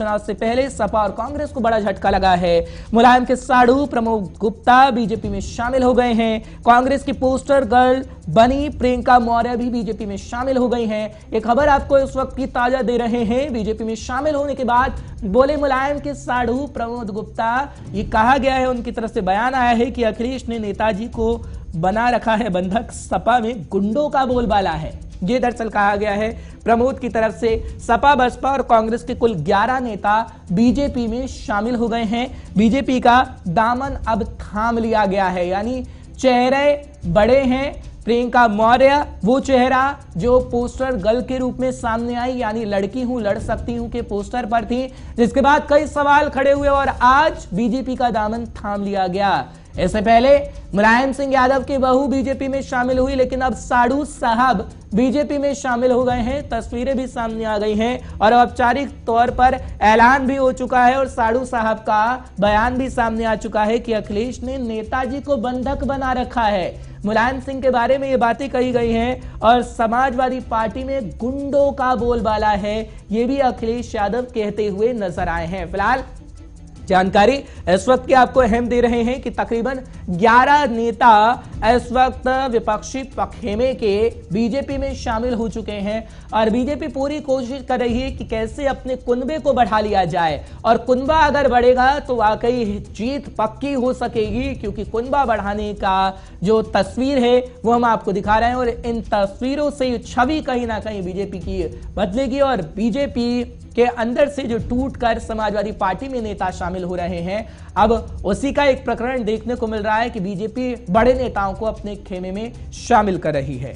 चुनाव से पहले सपा और कांग्रेस को बड़ा झटका लगा है। मुलायम के साड़ू प्रमोद गुप्ता बीजेपी में शामिल हो गए हैं। कांग्रेस की पोस्टर गर्ल बनी प्रियंका मौर्य भी बीजेपी में शामिल हो गई हैं। ये खबर आपको इस वक्त की ताजा दे रहे हैं। बीजेपी में शामिल होने के बाद बोले मुलायम के साड़ू प्रमोद गुप्ता। ये कहा गया है, उनकी तरफ से बयान आया है कि अखिलेश ने नेताजी को बना रखा है बंधक, सपा में गुंडों का बोलबाला है। ये दरअसल कहा गया है प्रमोद की तरफ से। सपा, बसपा और कांग्रेस के कुल 11 नेता बीजेपी में शामिल हो गए हैं। बीजेपी का दामन अब थाम लिया गया है, यानी चेहरे बड़े हैं। प्रियंका मौर्य वो चेहरा जो पोस्टर गर्ल के रूप में सामने आई, यानी लड़की हूं लड़ सकती हूं के पोस्टर पर थी, जिसके बाद कई सवाल खड़े हुए और आज बीजेपी का दामन थाम लिया गया। इससे पहले मुलायम सिंह यादव की बहू बीजेपी में शामिल हुई, लेकिन अब साड़ू साहब बीजेपी में शामिल हो गए हैं। तस्वीरें भी सामने आ गई हैं और औपचारिक तौर पर ऐलान भी हो चुका है और साड़ू साहब का बयान भी सामने आ चुका है कि अखिलेश ने नेताजी को बंधक बना रखा है। मुलायम सिंह के बारे में ये बातें कही गई हैं और समाजवादी पार्टी में गुंडों का बोलबाला है, ये भी अखिलेश यादव कहते हुए नजर आए हैं। फिलहाल जानकारी इस वक्त की आपको अहम दे रहे हैं कि तकरीबन 11 नेता इस वक्त विपक्षी खेमे के बीजेपी में शामिल हो चुके हैं और बीजेपी पूरी कोशिश कर रही है कि कैसे अपने कुनबे को बढ़ा लिया जाए और कुनबा अगर बढ़ेगा तो वाकई जीत पक्की हो सकेगी, क्योंकि कुनबा बढ़ाने का जो तस्वीर है वो हम आपको दिखा रहे हैं और इन तस्वीरों से छवि कहीं ना कहीं बीजेपी की बदलेगी और बीजेपी के अंदर से जो टूटकर समाजवादी पार्टी में नेता शामिल हो रहे हैं, अब उसी का एक प्रकरण देखने को मिल रहा है कि बीजेपी बड़े नेताओं को अपने खेमे में शामिल कर रही है।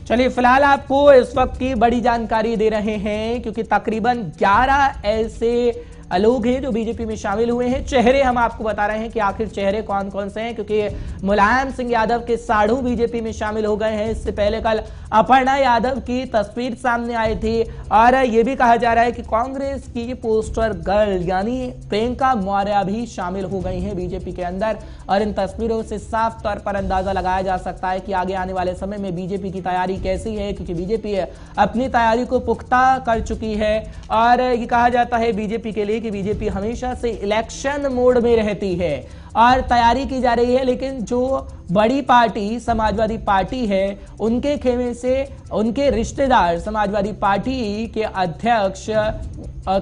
चलिए फिलहाल आपको इस वक्त की बड़ी जानकारी दे रहे हैं, क्योंकि तकरीबन 11 ऐसे लोग हैं जो बीजेपी में शामिल हुए हैं। चेहरे हम आपको बता रहे हैं कि आखिर चेहरे कौन कौन से हैं, क्योंकि मुलायम सिंह यादव के साड़ू बीजेपी में शामिल हो गए हैं। इससे पहले कल अपर्णा यादव की तस्वीर सामने आई थी और यह भी कहा जा रहा है कि कांग्रेस की पोस्टर गर्ल यानी प्रियंका मौर्य भी शामिल हो गई हैं बीजेपी के अंदर और इन तस्वीरों से साफ तौर पर अंदाजा लगाया जा सकता है कि आगे आने वाले समय में बीजेपी की तैयारी कैसी है, क्योंकि बीजेपी अपनी तैयारी को पुख्ता कर चुकी है और ये कहा जाता है बीजेपी के लिए कि बीजेपी हमेशा से इलेक्शन मोड में रहती है और तैयारी की जा रही है। लेकिन जो बड़ी पार्टी समाजवादी पार्टी है, उनके खेमे से उनके रिश्तेदार समाजवादी पार्टी के अध्यक्ष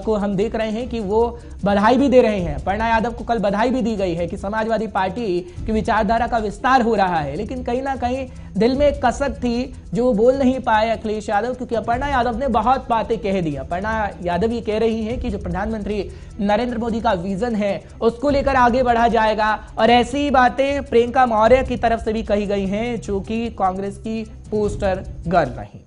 को हम देख रहे हैं कि वो बधाई भी दे रहे हैं। अपर्णा यादव को कल बधाई भी दी गई है कि समाजवादी पार्टी की विचारधारा का विस्तार हो रहा है, लेकिन कहीं ना कहीं दिल में एक कसक थी जो बोल नहीं पाए अखिलेश यादव, क्योंकि अपर्णा यादव ने बहुत बातें कह दी। अपर्णा यादव ये कह रही हैं कि जो प्रधानमंत्री नरेंद्र मोदी का विजन है उसको लेकर आगे बढ़ा जाएगा और ऐसी ही बातें प्रियंका मौर्य की तरफ से भी कही गई हैं, जो कि कांग्रेस की पोस्टर गर्ल रही।